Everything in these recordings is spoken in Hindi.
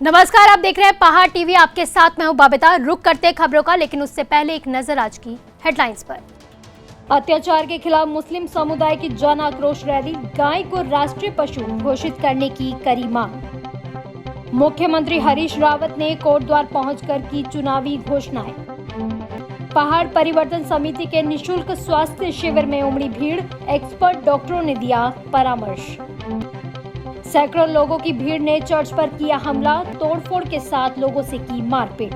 नमस्कार, आप देख रहे हैं पहाड़ टीवी। आपके साथ मैं हूं बबीता। रुक करते हैं खबरों का, लेकिन उससे पहले एक नजर आज की हेडलाइंस पर। अत्याचार के खिलाफ मुस्लिम समुदाय की जन आक्रोश रैली, गाय को राष्ट्रीय पशु घोषित करने की करी मांग। मुख्यमंत्री हरीश रावत ने कोटद्वार पहुंचकर की चुनावी घोषणाएं। पहाड़ परिवर्तन समिति के निशुल्क स्वास्थ्य शिविर में उमड़ी भीड़, एक्सपर्ट डॉक्टरों ने दिया परामर्श। सैकड़ों लोगों की भीड़ ने चर्च पर किया हमला, तोड़फोड़ के साथ लोगों से की मारपीट।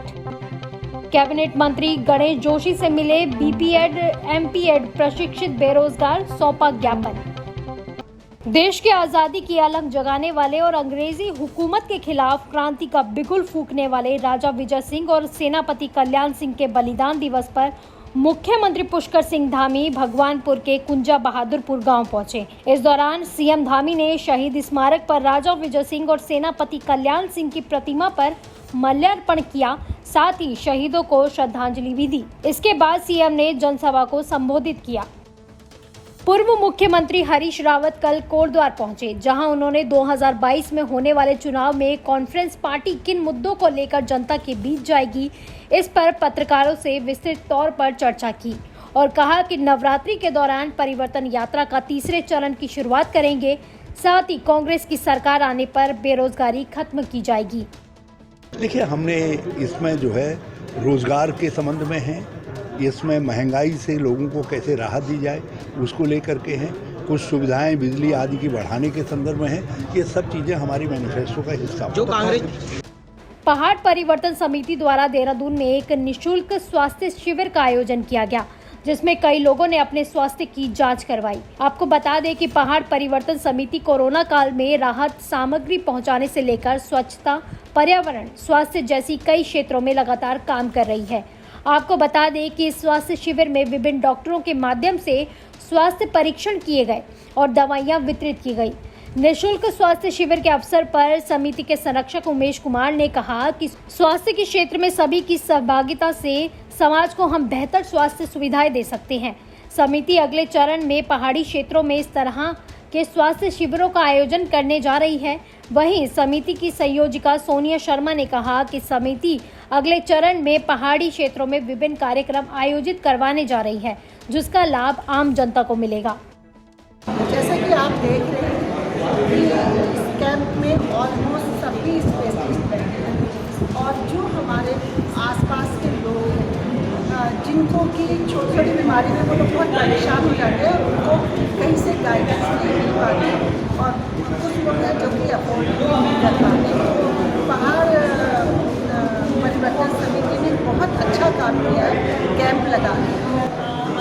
कैबिनेट मंत्री गणेश जोशी से मिले बीपीएड एमपीएड प्रशिक्षित बेरोजगार, सौंपा ज्ञापन। देश की आजादी की अलख जगाने वाले और अंग्रेजी हुकूमत के खिलाफ क्रांति का बिगुल फूंकने वाले राजा विजय सिंह और सेनापति कल्याण सिंह के बलिदान दिवस पर मुख्यमंत्री पुष्कर सिंह धामी भगवानपुर के कुंजा बहादुरपुर गांव पहुंचे। इस दौरान सीएम धामी ने शहीद स्मारक पर राजा विजय सिंह और सेनापति कल्याण सिंह की प्रतिमा पर माल्यार्पण किया, साथ ही शहीदों को श्रद्धांजलि भी दी। इसके बाद सीएम ने जनसभा को संबोधित किया। पूर्व मुख्यमंत्री हरीश रावत कल कोटद्वार पहुंचे, जहां उन्होंने 2022 में होने वाले चुनाव में कॉन्फ्रेंस पार्टी किन मुद्दों को लेकर जनता के बीच जाएगी, इस पर पत्रकारों से विस्तृत तौर पर चर्चा की और कहा कि नवरात्रि के दौरान परिवर्तन यात्रा का तीसरे चरण की शुरुआत करेंगे। साथ ही कांग्रेस की सरकार आने पर बेरोजगारी खत्म की जाएगी। देखिए, हमने इसमें जो है रोजगार के संबंध में है, इसमें महंगाई से लोगों को कैसे राहत दी जाए उसको लेकर के हैं, कुछ सुविधाएं बिजली आदि की बढ़ाने के संदर्भ में है। ये सब चीज़ें हमारी मैनिफेस्टो का हिस्सा जो कांग्रेस। पहाड़ परिवर्तन समिति द्वारा देहरादून में एक निशुल्क स्वास्थ्य शिविर का आयोजन किया गया, जिसमें कई लोगों ने अपने स्वास्थ्य की जांच करवाई। आपको बता दें कि पहाड़ परिवर्तन समिति कोरोना काल में राहत सामग्री पहुंचाने से लेकर स्वच्छता, पर्यावरण, स्वास्थ्य जैसी कई क्षेत्रों में लगातार काम कर रही है। आपको बता दें कि इस स्वास्थ्य शिविर में विभिन्न डॉक्टरों के माध्यम से स्वास्थ्य परीक्षण किए गए और दवाइयां वितरित की गई। निःशुल्क स्वास्थ्य शिविर के अवसर पर समिति के संरक्षक उमेश कुमार ने कहा कि स्वास्थ्य के क्षेत्र में सभी की सहभागिता से समाज को हम बेहतर स्वास्थ्य सुविधाएं दे सकते हैं। समिति अगले चरण में पहाड़ी क्षेत्रों में इस तरह के स्वास्थ्य शिविरों का आयोजन करने जा रही है। वहीं समिति की संयोजिका सोनिया शर्मा ने कहा कि समिति अगले चरण में पहाड़ी क्षेत्रों में विभिन्न कार्यक्रम आयोजित करवाने जा रही है, जिसका लाभ आम जनता को मिलेगा। जैसे कि आप देख रहे हैं कि इस कैंप में ऑलमोस्ट सभी स्पेशलिस्ट बैठे हैं और जो हमारे आसपास के लोग हैं जिनको कि छोटी छोटी बीमारी में वो लोग बहुत परेशान हो जाते हैं, उनको कहीं से गाइडेंस नहीं मिल पाती और कुछ लोग हैं जो कि अफोर्ड नहीं कर पाते। पहाड़ परिवर्तन समिति ने बहुत अच्छा काम किया है कैंप लगा के।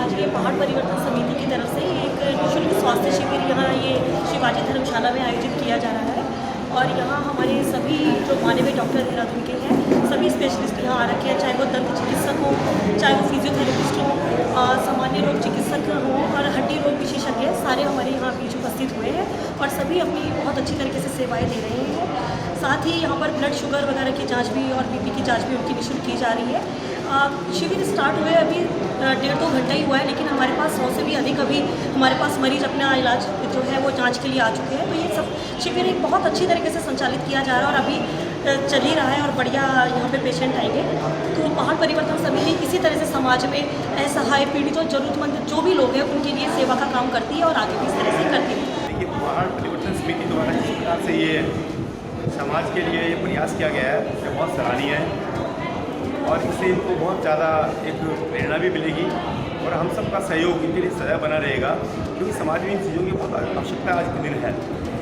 आज ये पहाड़ परिवर्तन समिति की तरफ से एक निःशुल्क स्वास्थ्य शिविर यहाँ ये शिवाजी धर्मशाला में आयोजित किया जा रहा है और यहाँ हमारे सभी जो मानवीय डॉक्टर देहरादून के हैं, सभी स्पेशलिस्ट यहाँ आ रखे हैं, चाहे वो दंत चिकित्सक हो, चाहे वो फिजियोथेरेपिस्ट हो, सामान्य रोग चिकित्सक हो और हड्डी रोग विशेषज्ञ, सारे हमारे यहाँ बीच उपस्थित हुए हैं और सभी अपनी बहुत अच्छी तरीके से सेवाएं दे रहे हैं। साथ ही यहाँ पर ब्लड शुगर वगैरह की जांच भी और बीपी की जांच भी उनकी निःशुल्क की जा रही है। शिविर स्टार्ट हुए अभी 1.5-2 घंटा ही हुआ है, लेकिन हमारे पास 100 से भी अधिक अभी हमारे पास मरीज अपना इलाज जो है वो जांच के लिए आ चुके हैं। तो ये सब शिविर एक बहुत अच्छी तरीके से संचालित किया जा रहा है और अभी चल ही रहा है और बढ़िया यहाँ पे पेशेंट आएंगे। तो पहाड़ परिवर्तन समिति इसी तरह से समाज में असहाय, पीड़ित और जरूरतमंद जो भी लोग हैं उनके लिए सेवा का काम करती है और आगे भी इस तरह से करती है। देखिए, पहाड़ परिवर्तन समिति द्वारा जिस प्रकार से ये समाज के लिए ये प्रयास किया गया है, ये बहुत सराहनीय है और इससे इनको बहुत ज़्यादा एक प्रेरणा भी मिलेगी और हम सबका सहयोग इनके लिए सदैव बना रहेगा, क्योंकि समाज में इन चीज़ों की बहुत आवश्यकता आज के दिन है।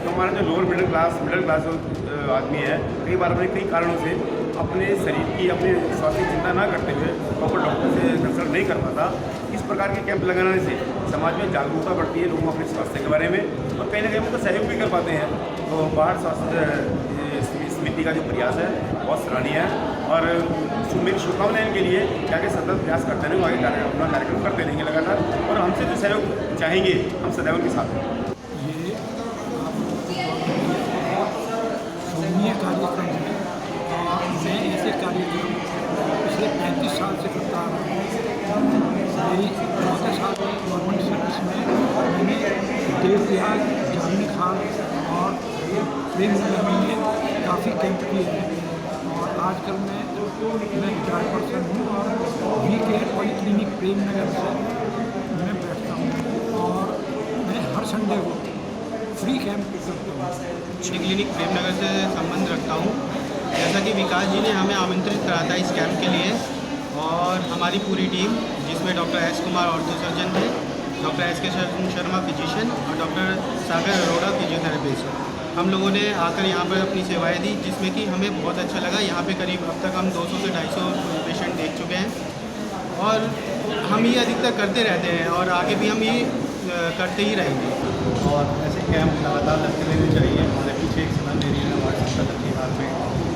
तो हमारा जो लोअर मिडिल क्लास आदमी है, कई बार अपने कई कारणों से अपने शरीर की, अपने स्वास्थ्य की चिंता ना करते हुए प्रॉपर डॉक्टर से कंसल्ट नहीं कर पाता। इस प्रकार के कैंप लगाने से समाज में जागरूकता बढ़ती है लोगों अपने स्वास्थ्य के बारे में और कहीं ना कहीं उनका सहयोग भी कर पाते हैं। तो पहाड़ स्वास्थ्य समिति का जो प्रयास है बहुत सराहनीय है और मेरी शुभकामनाएं इनके लिए क्या कि सतत प्रयास करते रहेंगे, आगे अपना कार्यक्रम करते रहेंगे लगातार और हमसे जो सहयोग चाहेंगे हम सदैव उनके साथ हैं। ये सराहनीय कार्यक्रम है और मैं ऐसे कार्यक्रम पिछले 35 साल से करता आ रहा हूँ। मेरी 14 साल गवर्नमेंट सर्विस में मैंने देव तिहार, जामिनी खान और प्रेम में काफ़ी कैंप किए हैं। आजकल मैं रिटायर्ड पर्सन हूँ और वीकेयर पॉलीक्लिनिक प्रेमनगर से मैं बैठता हूँ और मैं हर संडे को फ्री कैंप करता हूँ। क्लिनिक प्रेमनगर से संबंध रखता हूँ। जैसा कि विकास जी ने हमें आमंत्रित करा था इस कैंप के लिए, और हमारी पूरी टीम जिसमें doctor S Kumar ortho surgeon है, डॉक्टर एस के शर्मा फिजिशियन और डॉक्टर सागर अरोड़ा फिजियोथेरेपिस्ट, हम लोगों ने आकर यहाँ पर अपनी सेवाएं दी, जिसमें कि हमें बहुत अच्छा लगा। यहाँ पे करीब अब तक हम 200 से 250 पेशेंट देख चुके हैं और हम ये अधिकतर करते रहते हैं और आगे भी हम ये करते ही रहेंगे। और ऐसे कैंप लगातार लगते रहने चाहिए। हमारे पीछे एक सनम एरिया है, हमारे संस्था की हाल में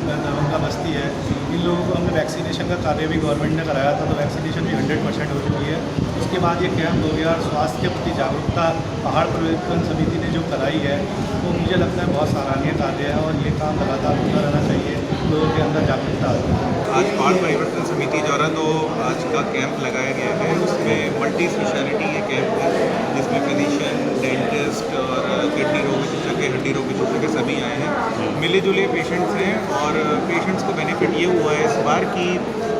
दरभंगा बस्ती है, इन लोगों को हमने वैक्सीनेशन का कार्य भी गवर्नमेंट ने कराया था, तो वैक्सीनेशन भी 100% हो चुकी है। उसके बाद ये कैंप हो गया और स्वास्थ्य के प्रति जागरूकता पहाड़ परिवर्तन समिति ने जो कराई है वो मुझे लगता है बहुत सराहनीय कार्य है और ये काम लगातार होता रहना चाहिए, लोगों के अंदर जागरूकता आती है। आज पहाड़ परिवर्तन समिति द्वारा तो आज का कैंप लगाया गया है, उसमें मल्टी स्पेशलिटी ये कैंप है, जिसमें फिजिशियन, डेंटिस्ट और किडनी रोग विशेषज्ञ, हड्डी रोग विशेषज्ञ सभी आए हैं। मिले जुले पेशेंट्स हैं और पेशेंट्स को बेनिफिट ये हुआ है इस बार कि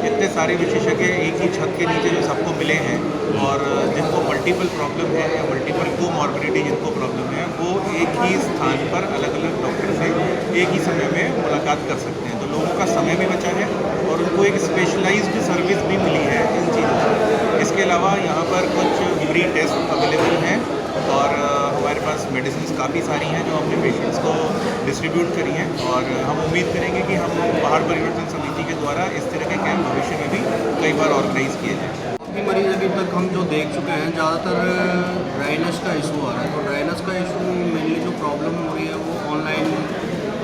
इतने सारे विशेषज्ञ एक ही छत के नीचे जो सबको मिले हैं और जिनको मल्टीपल प्रॉब्लम है या मल्टीपल कोमॉर्बिडिटी जिनको प्रॉब्लम है, वो एक ही स्थान पर अलग अलग डॉक्टर से एक ही समय में मुलाकात कर सकते हैं। तो लोगों का समय भी बचा है और उनको एक स्पेशलाइज्ड सर्विस भी मिली है इन चीज़ों से। इसके अलावा यहाँ पर कुछ फ्री टेस्ट अवेलेबल हैं और हमारे पास मेडिसिन काफ़ी सारी हैं जो हमने पेशेंट्स को डिस्ट्रीब्यूट करी हैं और हम उम्मीद करेंगे कि हम पहाड़ परिवर्तन समिति के द्वारा इस तरह के कैंप भविष्य में भी कई बार ऑर्गेनाइज किए जाएँ। मरीज अभी तक हम जो देख चुके हैं ज़्यादातर ड्राइनेस का इशू आ रहा है। तो ड्राइनेस का इशू मेनली जो प्रॉब्लम हो रही है वो ऑनलाइन,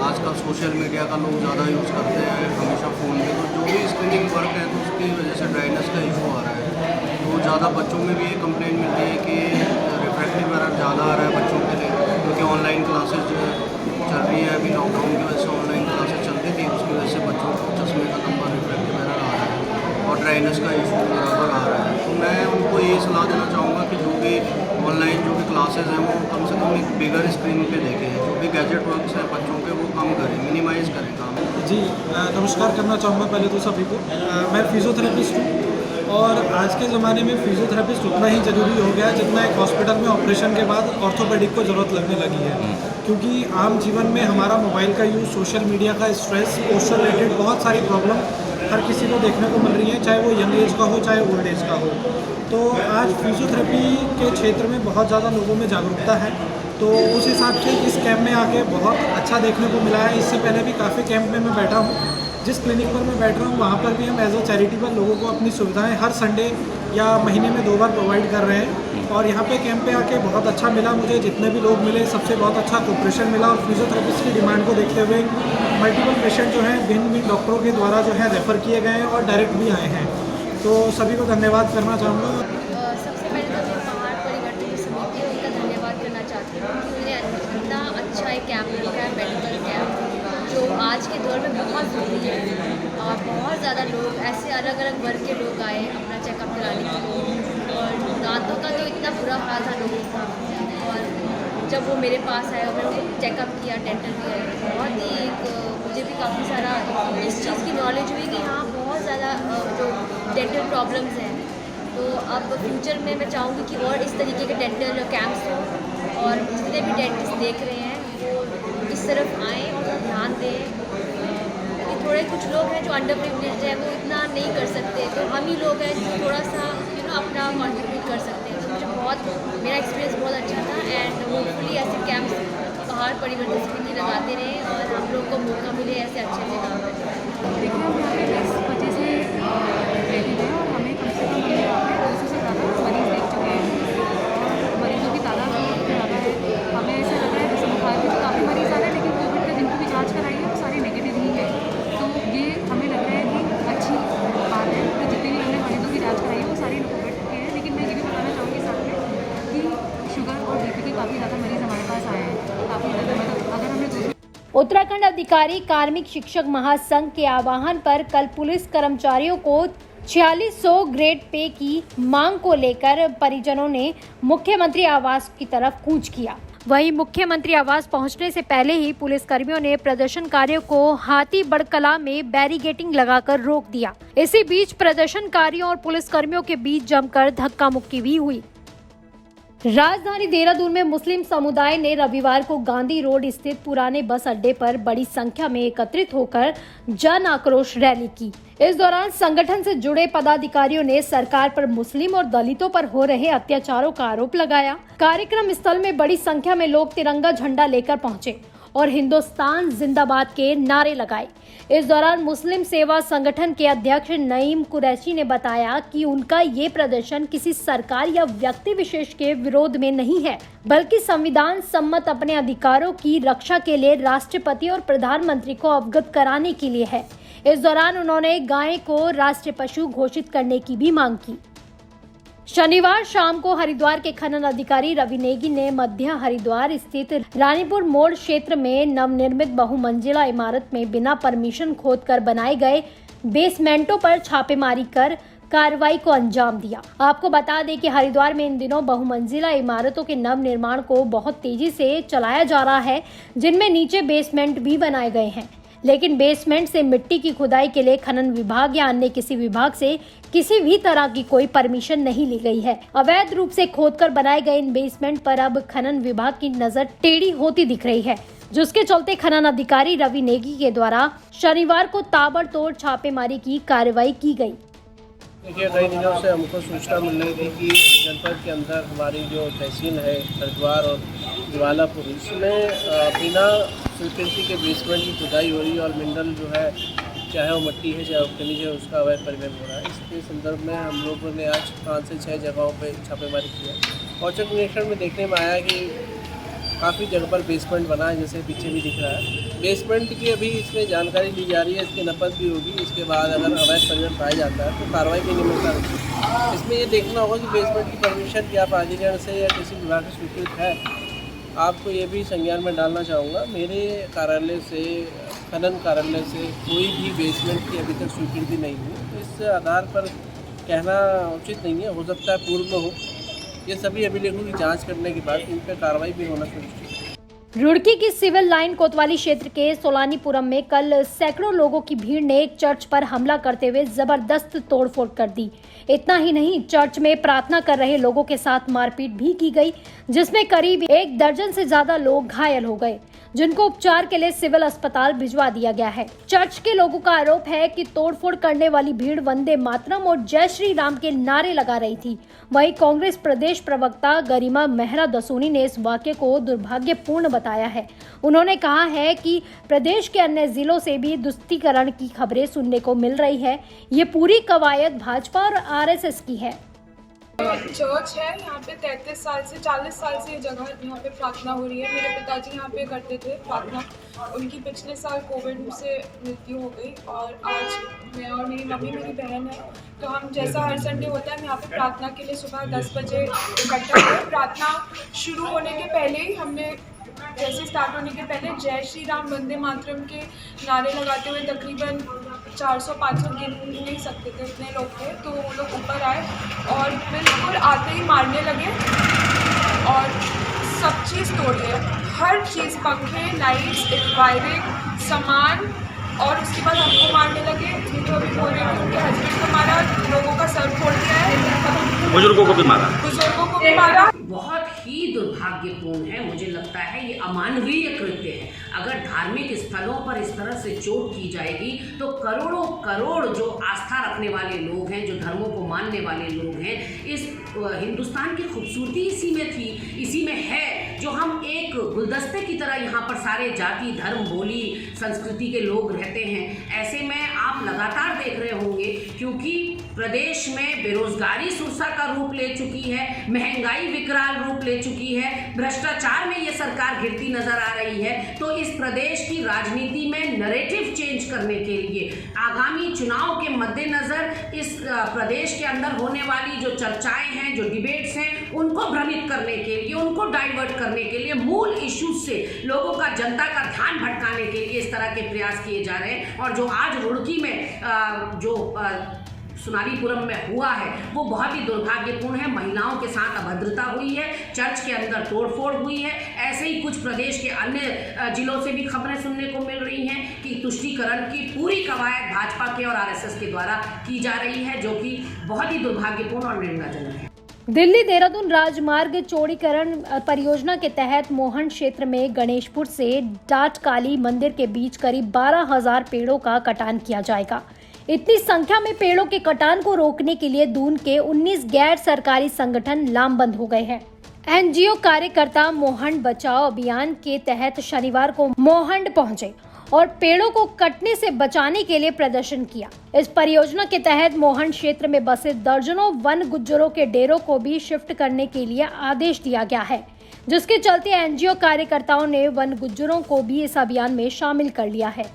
आजकल सोशल मीडिया का लोग ज़्यादा यूज़ करते हैं हमेशा फ़ोन में, तो जो भी स्क्रीनिंग वर्क है तो उसकी वजह से ड्राइनेस का इशू आ रहा है। तो ज़्यादा बच्चों में भी ये कंप्लेन मिलती है कि रिफ्रैक्टिव एरर ज़्यादा आ रहा है बच्चों के लिए, क्योंकि ऑनलाइन क्लासेज चल रही है। अभी लॉकडाउन की वजह से ऑनलाइन क्लासेज चलती थी, उसकी वजह से बच्चों को चश्मे का नंबर, रिफ्रैक्टिव एरर आ रहा है और ड्राइनेस का इशू बराबर आ रहा है। तो मैं उनको ये सलाह देना चाहूँगा कि जो भी ऑनलाइन जो भी क्लासेस हैं वो कम से कम एक बिगर स्क्रीन पे देखें, जो भी गैजेट वर्क्स हैं बच्चों के वो कम करें, मिनिमाइज़ करें काम। जी नमस्कार करना चाहूँगा पहले तो सभी को। मैं फिजियोथेरेपिस्ट हूँ और आज के ज़माने में फिजियोथेरेपिस्ट उतना ही ज़रूरी हो गया है जितना एक हॉस्पिटल में ऑपरेशन के बाद ऑर्थोपेडिक को ज़रूरत लगने लगी है। क्योंकि आम जीवन में हमारा मोबाइल का यूज़, सोशल मीडिया का स्ट्रेस, पोस्टर रिलेटेड बहुत सारी प्रॉब्लम हर किसी को देखने को मिल रही है, चाहे वो यंग एज का हो चाहे ओल्ड एज का हो। तो आज फिजियोथेरेपी के क्षेत्र में बहुत ज़्यादा लोगों में जागरूकता है, तो उस हिसाब से इस कैंप में आके बहुत अच्छा देखने को मिला है। इससे पहले भी काफ़ी कैंप में मैं बैठा हूँ, जिस क्लिनिक पर मैं बैठ रहा हूँ वहाँ पर भी हम एज अ चैरिटेबल लोगों को अपनी सुविधाएं हर संडे या महीने में 2 बार प्रोवाइड कर रहे हैं। और यहाँ पे कैंप पे आके बहुत अच्छा मिला मुझे, जितने भी लोग मिले सबसे बहुत अच्छा कोऑपरेशन मिला और फिजियोथेरेपिस्ट की डिमांड को देखते हुए मल्टीपल पेशेंट जो हैं भिन्न डॉक्टरों के द्वारा जो है रेफ़र किए गए हैं और डायरेक्ट भी आए हैं। तो सभी को धन्यवाद करना चाहूँगा। सबसे पहले तो मैं पहाड़ परिवर्तन समिति उनका धन्यवाद करना चाहती हूँ कि उन्होंने इतना अच्छा एक कैंप रखा है, मेडिकल कैंप, जो आज के दौर में बहुत ज़रूरी है। और बहुत ज़्यादा लोग ऐसे अलग अलग वर्ग के लोग आए अपना चेकअप कराने के लिए, और दांतों का तो इतना बुरा हाल था लोगों का। और जब वो मेरे पास आए और मैंने उनको चेकअप किया, डेंटल किया, बहुत ही मुझे भी काफ़ी सारा इस चीज़ की नॉलेज हुई कि हाँ बहुत ज़्यादा जो डेंटल प्रॉब्लम्स हैं। तो अब फ्यूचर में मैं चाहूँगी कि और इस तरीके के डेंटल कैंप्स हों और जितने भी डेंटिस्ट देख रहे हैं वो इस तरफ आएँ और ध्यान दें। थोड़े कुछ लोग हैं जो अंडर प्रिविलेज्ड है, वो इतना नहीं कर सकते, तो हम ही लोग हैं जो थोड़ा सा अपना कंट्रीब्यूट कर सकते हैं। तो मुझे बहुत, मेरा एक्सपीरियंस बहुत अच्छा था एंड होपफुली ऐसे कैंप्स पहाड़ परिवर्तन समिति लगाते रहे और हम लोग को मौका मिले ऐसे अच्छे से काम करने। देखिए हम यहाँ पे 10 बजे से रेडी हैं और हमें कम से कम 200 से ज़्यादा मरीज़ देख चुके हैं और मरीजों की तादाद बहुत ज़्यादा है। हमें ऐसा लग रहा है जैसे बुखार के तो काफ़ी मरीज़ आ रहे हैं, लेकिन कोविड के जिनको भी जाँच कराई है वो सारे नेगेटिव ही है। तो ये हमें लग रहा है कि अच्छी बात है कि जितने भी हमने मरीजों की जाँच कराई है वो सारे कोविड के हैं। लेकिन मैं ये भी बताना चाहूँगी साथ में कि शुगर और बीपी के काफ़ी ज़्यादा मरीज़ हमारे पास आए हैं, काफ़ी ज़्यादा, मतलब अगर हमने उत्तराखंड अधिकारी कार्मिक शिक्षक महासंघ के आह्वान पर कल पुलिस कर्मचारियों को 4600 ग्रेड पे की मांग को लेकर परिजनों ने मुख्यमंत्री आवास की तरफ कूच किया। वहीं मुख्यमंत्री आवास पहुंचने से पहले ही पुलिसकर्मियों ने प्रदर्शनकारियों को हाथी बड़कला में बैरिकेडिंग लगाकर रोक दिया। इसी बीच प्रदर्शनकारियों और पुलिसकर्मियों के बीच जमकर धक्का मुक्की भी हुई। राजधानी देहरादून में मुस्लिम समुदाय ने रविवार को गांधी रोड स्थित पुराने बस अड्डे पर बड़ी संख्या में एकत्रित होकर जन आक्रोश रैली की। इस दौरान संगठन से जुड़े पदाधिकारियों ने सरकार पर मुस्लिम और दलितों पर हो रहे अत्याचारों का आरोप लगाया। कार्यक्रम स्थल में बड़ी संख्या में लोग तिरंगा झंडा लेकर पहुंचे और हिंदुस्तान जिंदाबाद के नारे लगाए। इस दौरान मुस्लिम सेवा संगठन के अध्यक्ष नईम कुरैशी ने बताया कि उनका ये प्रदर्शन किसी सरकार या व्यक्ति विशेष के विरोध में नहीं है, बल्कि संविधान सम्मत अपने अधिकारों की रक्षा के लिए राष्ट्रपति और प्रधानमंत्री को अवगत कराने के लिए है। इस दौरान उन्होंने गाय को राष्ट्रीय पशु घोषित करने की भी मांग की। शनिवार शाम को हरिद्वार के खनन अधिकारी रवि नेगी ने मध्य हरिद्वार स्थित रानीपुर मोड़ क्षेत्र में नवनिर्मित बहुमंजिला इमारत में बिना परमिशन खोदकर बनाए गए बेसमेंटों पर छापेमारी कर कार्रवाई को अंजाम दिया। आपको बता दें कि हरिद्वार में इन दिनों बहुमंजिला इमारतों के नव निर्माण को बहुत तेजी से चलाया जा रहा है, जिनमें नीचे बेसमेंट भी बनाए गए हैं, लेकिन बेसमेंट से मिट्टी की खुदाई के लिए खनन विभाग या अन्य किसी विभाग से किसी भी तरह की कोई परमिशन नहीं ली गई है। अवैध रूप से खोदकर बनाए गए इन बेसमेंट पर अब खनन विभाग की नजर टेढ़ी होती दिख रही है, जिसके चलते खनन अधिकारी रवि नेगी के द्वारा शनिवार को ताबड़तोड़ छापेमारी की कार्रवाई की गई। देखिए, कई दिनों से हमको सूचना मिल रही थी कि जनपद के अंदर हमारी जो तहसील है हरिद्वार और ज्वालापुर, इसमें बिना स्वीकृति के बेसमेंट की खुदाई हो रही है और मिनरल जो है, चाहे वो मिट्टी है चाहे वो खनिज है, उसका अवैध परिवहन हो रहा है। इसके संदर्भ में हम लोगों ने आज 5 से 6 जगहों पर छापेमारी किया। औचक निरीक्षण में देखने में आया कि काफ़ी जगह पर बेसमेंट बना है, जैसे पीछे भी दिख रहा है। बेसमेंट की अभी इसमें जानकारी ली जा रही है, इसकी नपत भी होगी। इसके बाद अगर अवैध परिवहन पाया जाता है तो कार्रवाई की नियमितता होगी। इसमें ये देखना होगा कि बेसमेंट की परमिशन क्या प्राधिकरण से या किसी विभाग से स्वीकृत है। आपको ये भी संज्ञान में डालना चाहूँगा, मेरे कार्यालय से, खनन कार्यालय से कोई भी बेसमेंट की अभी तक स्वीकृति नहीं हुई। तो इस आधार पर कहना उचित नहीं है, हो सकता है पूर्व में हो। ये सभी अभिलेखों की जांच करने के बाद इन पर कार्रवाई भी होना सुनिश्चित है। रुड़की की सिविल लाइन कोतवाली क्षेत्र के सोलानीपुरम में कल सैकड़ों लोगों की भीड़ ने एक चर्च पर हमला करते हुए जबरदस्त तोड़फोड़ कर दी। इतना ही नहीं, चर्च में प्रार्थना कर रहे लोगों के साथ मारपीट भी की गई, जिसमें करीब 1 दर्जन से ज्यादा लोग घायल हो गए, जिनको उपचार के लिए सिविल अस्पताल भिजवा दिया गया है। चर्च के लोगों का आरोप है कि तोड़फोड़ करने वाली भीड़ वंदे मातरम और जय श्री राम के नारे लगा रही थी। वहीं कांग्रेस प्रदेश प्रवक्ता गरिमा मेहरा दसोनी ने इस वाकये को दुर्भाग्यपूर्ण बताया है। उन्होंने कहा है कि प्रदेश के अन्य जिलों से भी तुष्टीकरण की खबरें सुनने को मिल रही है। ये पूरी कवायद भाजपा और आरएसएस की है। चर्च है यहाँ पे 33 साल से 40 साल से ये जगह यहाँ पे प्रार्थना हो रही है। मेरे पिताजी यहाँ पे करते थे प्रार्थना, उनकी पिछले साल कोविड से मृत्यु हो गई और आज मैं और मेरी मम्मी, मेरी बहन है, तो हम जैसा हर संडे होता है हम यहाँ पे प्रार्थना के लिए सुबह 10 बजे इकट्ठा हुए। प्रार्थना शुरू होने के पहले ही हमने, जैसे स्टार्ट होने के पहले जय श्री राम वंदे मातरम के नारे लगाते हुए तकरीबन 400-500 गिन नहीं सकते थे, इतने लोग थे। तो वो लोग ऊपर आए और बिल्कुल आते ही मारने लगे और सब चीज़ तोड़ दिया, हर चीज़, पंखे, लाइट्स, वायरिंग, सामान, और उसके बाद हमको मारने लगे। ये तो अभी बोल रहे हैं उनके हस्बैंड को मारा, लोगों का सर फोड़ दिया है, बुजुर्गों को भी मारा, बहुत ही दुर्भाग्यपूर्ण है। मुझे लगता है ये अमानवीय कृत्य है। अगर धार्मिक स्थलों पर इस तरह से चोट की जाएगी तो करोड़ों करोड़ जो आस्था रखने वाले लोग हैं, जो धर्मों को मानने वाले लोग हैं, इस हिंदुस्तान की खूबसूरती इसी में थी, इसी में है, जो हम एक गुलदस्ते की तरह यहाँ पर सारे जाति, धर्म, बोली, संस्कृति के लोग रहते हैं। ऐसे में आप लगातार देख रहे होंगे, क्योंकि प्रदेश में बेरोजगारी सुरसा का रूप ले चुकी है, महंगाई विकराल रूप ले चुकी है, भ्रष्टाचार में ये सरकार घिरती नजर आ रही है। तो इस प्रदेश की राजनीति में नैरेटिव चेंज करने के लिए आगामी चुनाव के मद्देनजर इस प्रदेश के अंदर होने वाली जो चर्चाएं हैं, जो डिबेट्स हैं, उनको भ्रमित करने के लिए, उनको डाइवर्ट करने के लिए, मूल इश्यूज से लोगों का, जनता का ध्यान भटकाने के लिए इस तरह के प्रयास किए जा रहे हैं। और जो आज रुड़की में जो सुनारीपुरम में हुआ है वो बहुत ही दुर्भाग्यपूर्ण है। महिलाओं के साथ अभद्रता हुई है, चर्च के अंदर तोड़फोड़ हुई है। ऐसे ही कुछ प्रदेश के अन्य जिलों से भी खबरें सुनने को मिल रही हैं कि तुष्टीकरण की पूरी कवायद भाजपा के और आरएसएस के द्वारा की जा रही है, जो कि बहुत ही दुर्भाग्यपूर्ण और निंदाजनक है। दिल्ली देहरादून राजमार्ग चौड़ीकरण परियोजना के तहत मोहन क्षेत्र में गणेशपुर से डाटकाली मंदिर के बीच करीब 12,000 पेड़ों का कटान किया जाएगा। इतनी संख्या में पेड़ों के कटान को रोकने के लिए दून के 19 गैर सरकारी संगठन लामबंद हो गए हैं। एनजीओ कार्यकर्ता मोहंड बचाओ अभियान के तहत शनिवार को मोहंड पहुंचे और पेड़ों को कटने से बचाने के लिए प्रदर्शन किया। इस परियोजना के तहत मोहन क्षेत्र में बसे दर्जनों वन गुज्जरों के डेरों को भी शिफ्ट करने के लिए आदेश दिया गया है, जिसके चलते एनजीओ कार्यकर्ताओं ने वन गुज्जरों को भी इस अभियान में शामिल कर लिया है।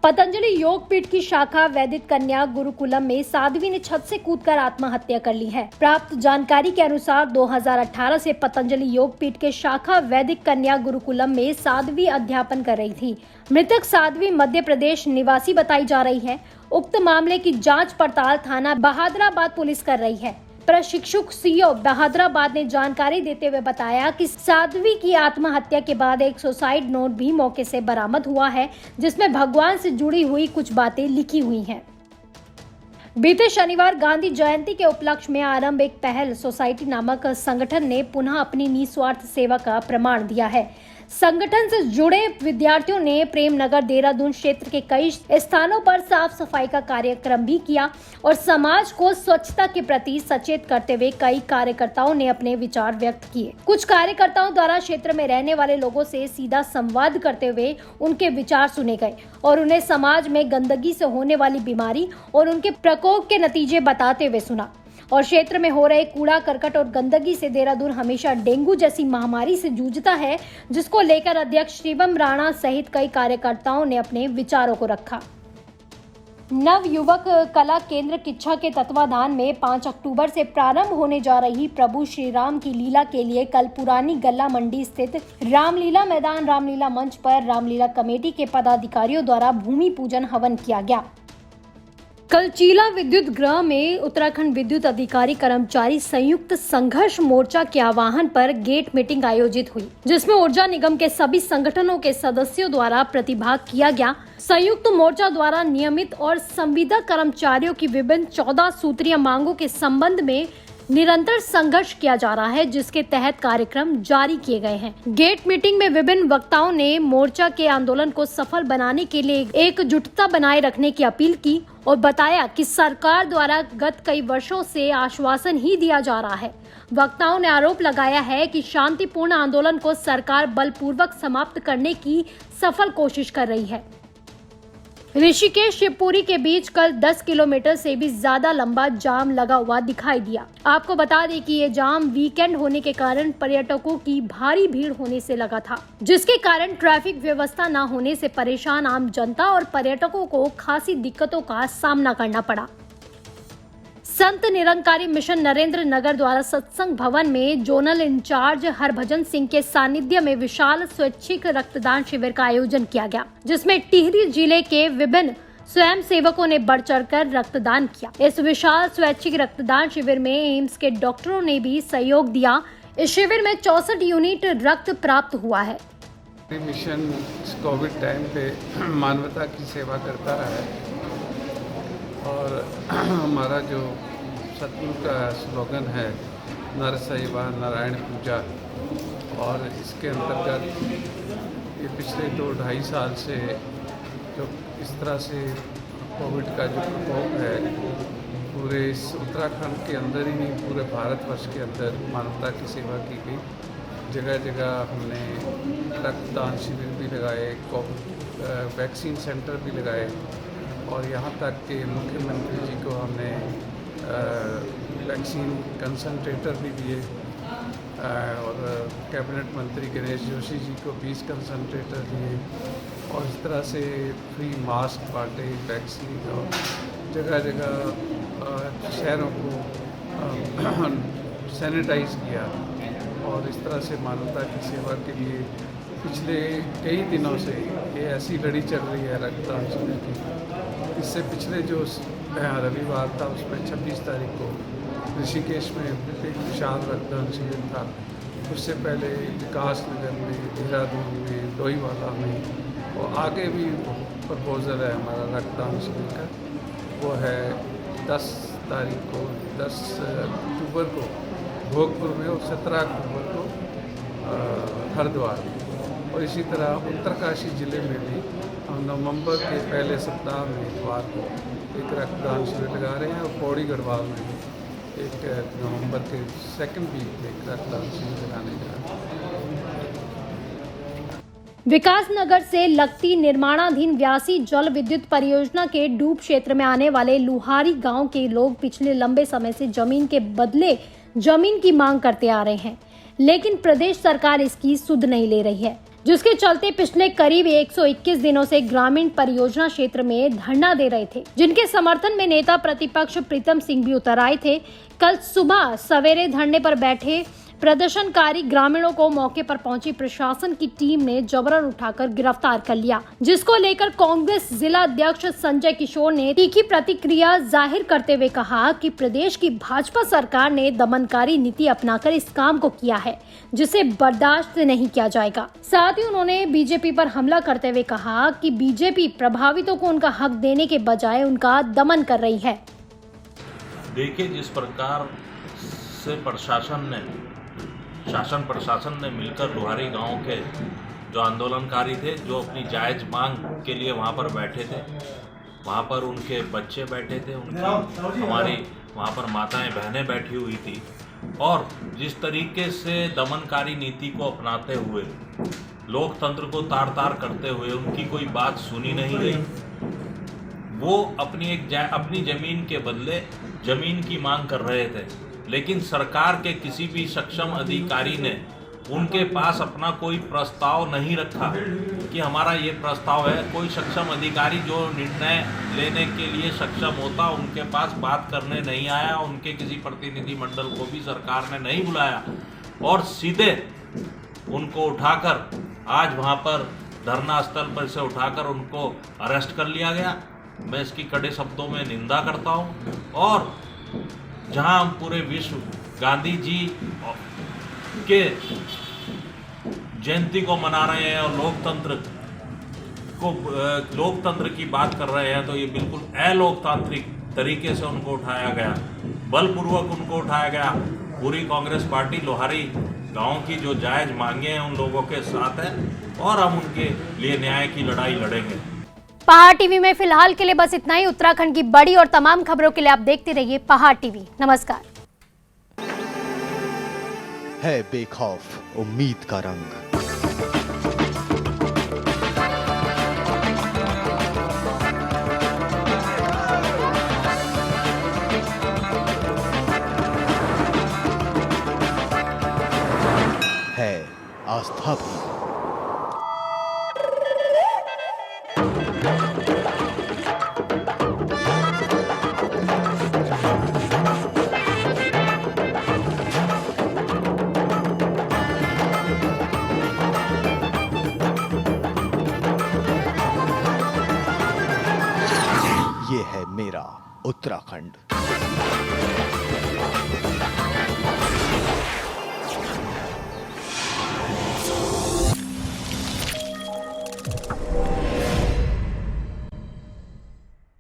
पतंजलि योगपीठ की शाखा वैदिक कन्या गुरुकुलम में साध्वी ने छत से कूदकर आत्महत्या कर ली है। प्राप्त जानकारी के अनुसार 2018 से पतंजलि योगपीठ के शाखा वैदिक कन्या गुरुकुलम में साध्वी अध्यापन कर रही थी। मृतक साध्वी मध्य प्रदेश निवासी बताई जा रही है। उक्त मामले की जांच पड़ताल थाना बहादुराबाद पुलिस कर रही है। प्रशिक्षुक सीओ बहादुराबाद ने जानकारी देते हुए बताया कि साध्वी की आत्महत्या के बाद एक सुसाइड नोट भी मौके से बरामद हुआ है, जिसमें भगवान से जुड़ी हुई कुछ बातें लिखी हुई हैं। बीते शनिवार गांधी जयंती के उपलक्ष्य में आरंभ एक पहल सोसाइटी नामक संगठन ने पुनः अपनी निस्वार्थ सेवा का प्रमाण दिया है। संगठन से जुड़े विद्यार्थियों ने प्रेमनगर देहरादून क्षेत्र के कई स्थानों पर साफ सफाई का कार्यक्रम भी किया और समाज को स्वच्छता के प्रति सचेत करते हुए कई कार्यकर्ताओं ने अपने विचार व्यक्त किए। कुछ कार्यकर्ताओं द्वारा क्षेत्र में रहने वाले लोगों से सीधा संवाद करते हुए उनके विचार सुने गए और उन्हें समाज में गंदगी से होने वाली बीमारी और उनके प्रकोप के नतीजे बताते हुए सुना। और क्षेत्र में हो रहे कूड़ा करकट और गंदगी से देहरादून हमेशा डेंगू जैसी महामारी से जूझता है, जिसको लेकर अध्यक्ष शिवम राणा सहित कई कार्यकर्ताओं ने अपने विचारों को रखा। नव युवक कला केंद्र किच्छा के तत्वाधान में 5 अक्टूबर से प्रारंभ होने जा रही प्रभु श्री राम की लीला के लिए कल पुरानी गल्ला मंडी स्थित रामलीला मैदान रामलीला मंच पर रामलीला कमेटी के पदाधिकारियों द्वारा भूमि पूजन हवन किया गया। कल चीला विद्युत गृह में उत्तराखंड विद्युत अधिकारी कर्मचारी संयुक्त संघर्ष मोर्चा के आह्वान पर गेट मीटिंग आयोजित हुई, जिसमें ऊर्जा निगम के सभी संगठनों के सदस्यों द्वारा प्रतिभाग किया गया। संयुक्त मोर्चा द्वारा नियमित और संविदा कर्मचारियों की विभिन्न 14 सूत्रीय मांगों के संबंध में निरंतर संघर्ष किया जा रहा है, जिसके तहत कार्यक्रम जारी किए गए हैं। गेट मीटिंग में विभिन्न वक्ताओं ने मोर्चा के आंदोलन को सफल बनाने के लिए एकजुटता बनाए रखने की अपील की और बताया कि सरकार द्वारा गत कई वर्षों से आश्वासन ही दिया जा रहा है। वक्ताओं ने आरोप लगाया है कि शांतिपूर्ण आंदोलन को सरकार बलपूर्वक समाप्त करने की सफल कोशिश कर रही है। ऋषिकेश शिवपुरी के बीच कल 10 किलोमीटर से भी ज्यादा लंबा जाम लगा हुआ दिखाई दिया। आपको बता दें कि ये जाम वीकेंड होने के कारण पर्यटकों की भारी भीड़ होने से लगा था, जिसके कारण ट्रैफिक व्यवस्था न होने से परेशान आम जनता और पर्यटकों को खासी दिक्कतों का सामना करना पड़ा। संत निरंकारी मिशन नरेंद्र नगर द्वारा सत्संग भवन में जोनल इंचार्ज हरभजन सिंह के सानिध्य में विशाल स्वैच्छिक रक्तदान शिविर का आयोजन किया गया, जिसमें टिहरी जिले के विभिन्न स्वयं सेवकों ने बढ़ चढ़कर रक्तदान किया। इस विशाल स्वैच्छिक रक्तदान शिविर में एम्स के डॉक्टरों ने भी सहयोग दिया। इस शिविर में 64 यूनिट रक्त प्राप्त हुआ है। मिशन कोविड टाइम पे मानवता की सेवा करता है और हमारा जो सतगुरु का स्लोगन है नर सेवा नारायण पूजा, और इसके अंतर्गत ये पिछले 2-2.5 साल से जो इस तरह से कोविड का जो प्रकोप है पूरे इस उत्तराखंड के अंदर ही नहीं पूरे भारतवर्ष के अंदर मानवता की सेवा की गई। जगह जगह हमने रक्तदान शिविर भी लगाए, वैक्सीन सेंटर भी लगाए और यहाँ तक कि मुख्यमंत्री जी को हमने वैक्सीन कंसंट्रेटर भी दिए और कैबिनेट मंत्री गणेश जोशी जी को 20 कंसंट्रेटर दिए और इस तरह से फ्री मास्क बांटे, वैक्सीन और जगह जगह शहरों को सैनिटाइज किया और इस तरह से मानवता की सेवा के लिए पिछले कई दिनों से ये ऐसी लड़ी चल रही है रक्तदान शिविर की। इससे पिछले जो रविवार था, उसमें 26 तारीख को ऋषिकेश में एक विशाल रक्तदान शिविर था। उससे पहले विकास नगर में, देहरादून में, लोहीवाला में और आगे भी प्रपोजल है हमारा रक्तदान शिविर का। वो है 10 तारीख को, 10 अक्टूबर को भोगपुर में और 17 अक्टूबर को हरिद्वार में। और इसी तरह उत्तरकाशी ज़िले में भी हम नवंबर के पहले सप्ताह में इतवार को एक रक्तदान शिविर लगा रहे हैं और पौड़ी गढ़वाल में भी एक नवंबर के सेकंड वीक में एक रक्तदान शिविर लगाने जा रहे हैं। विकास नगर से लगती निर्माणाधीन व्यासी जल विद्युत परियोजना के डूब क्षेत्र में आने वाले लुहारी गांव के लोग पिछले लंबे समय से जमीन के बदले जमीन की मांग करते आ रहे हैं, लेकिन प्रदेश सरकार इसकी सुध नहीं ले रही है, जिसके चलते पिछले करीब 121 दिनों से ग्रामीण परियोजना क्षेत्र में धरना दे रहे थे, जिनके समर्थन में नेता प्रतिपक्ष प्रीतम सिंह भी उतर आए थे। कल सुबह सवेरे धरने पर बैठे प्रदर्शनकारी ग्रामीणों को मौके पर पहुंची प्रशासन की टीम ने जबरन उठाकर गिरफ्तार कर लिया, जिसको लेकर कांग्रेस जिला अध्यक्ष संजय किशोर ने तीखी प्रतिक्रिया जाहिर करते हुए कहा कि प्रदेश की भाजपा सरकार ने दमनकारी नीति अपनाकर इस काम को किया है, जिसे बर्दाश्त नहीं किया जाएगा। साथ ही उन्होंने बीजेपी पर हमला करते हुए कहा कि बीजेपी प्रभावितों को उनका हक देने के बजाय उनका दमन कर रही है। देखिए, जिस प्रकार से शासन प्रशासन ने मिलकर लुहारी गांव के जो आंदोलनकारी थे, जो अपनी जायज़ मांग के लिए वहां पर बैठे थे, वहां पर उनके बच्चे बैठे थे, हमारी वहां पर माताएं बहनें बैठी हुई थी, और जिस तरीके से दमनकारी नीति को अपनाते हुए लोकतंत्र को तार-तार करते हुए उनकी कोई बात सुनी नहीं गई। वो अपनी ज़मीन के बदले ज़मीन की मांग कर रहे थे, लेकिन सरकार के किसी भी सक्षम अधिकारी ने उनके पास अपना कोई प्रस्ताव नहीं रखा कि हमारा ये प्रस्ताव है। कोई सक्षम अधिकारी जो निर्णय लेने के लिए सक्षम होता, उनके पास बात करने नहीं आया। उनके किसी प्रतिनिधि मंडल को भी सरकार ने नहीं बुलाया और सीधे उनको उठाकर आज वहाँ पर धरना स्थल पर से उठाकर उनको अरेस्ट कर लिया गया। मैं इसकी कड़े शब्दों में निंदा करता हूँ। और जहां हम पूरे विश्व गांधी जी के जयंती को मना रहे हैं और लोकतंत्र की बात कर रहे हैं, तो ये बिल्कुल अलोकतांत्रिक तरीके से उनको उठाया गया, बलपूर्वक उनको उठाया गया। पूरी कांग्रेस पार्टी लोहारी गांव की जो जायज़ मांगे हैं उन लोगों के साथ है और हम उनके लिए न्याय की लड़ाई लड़ेंगे। पहाड़ टीवी में फिलहाल के लिए बस इतना ही। उत्तराखंड की बड़ी और तमाम खबरों के लिए आप देखते रहिए पहाड़ टीवी। नमस्कार। है बेखौफ उम्मीद का रंग, है आस्था भी। ये है मेरा उत्तराखंड।